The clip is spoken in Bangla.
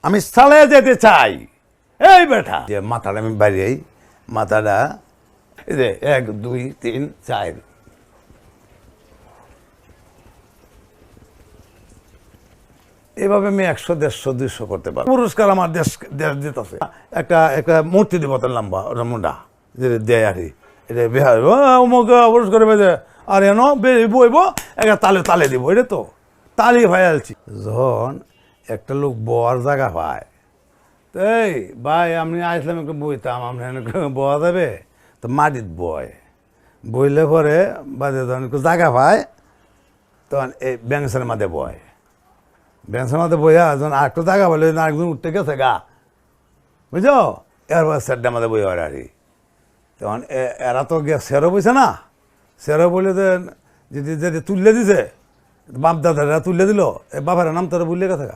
আমি চালিয়ে যেতে চাই। এই বেটা যে মাথাটা আমি বাইরে মাথাটা এই যে 1 2 3 4 এভাবে আমি 100 150 200 করতে পারবো। পুরস্কার আমার দেশ দিতেছে একটা মূর্তি দিব তার লম্বা ওটা মুন্ডা যে দেয় আর এটা বিহার অমুক পুরস্কার বেঁধে আর এন বইব একটা তালে তালে দিব। এটা তো তালি ভাই আলছি যখন একটা লোক বর জায়গা পায়। এই ভাই আপনি আসলাম একটু বইতাম আপনি বয়া যাবে তো মাটিত বইলে পরে বাদে যখন একটু জায়গা পায় তখন এই ব্যাংসের মাঝে ব্যাংসের মাঝে বইয়া যখন আর একটু জায়গা বলে আরেকজন উঠতে গেছে গা বুঝছো এরপর স্যারটার মাঝে বই আর তখন এরা তো সেরো বইছে না সেরো বলে যদি তুললে দিছে বাপ দাদারা তুললে দিল বাপের নাম তোরা বললে কথা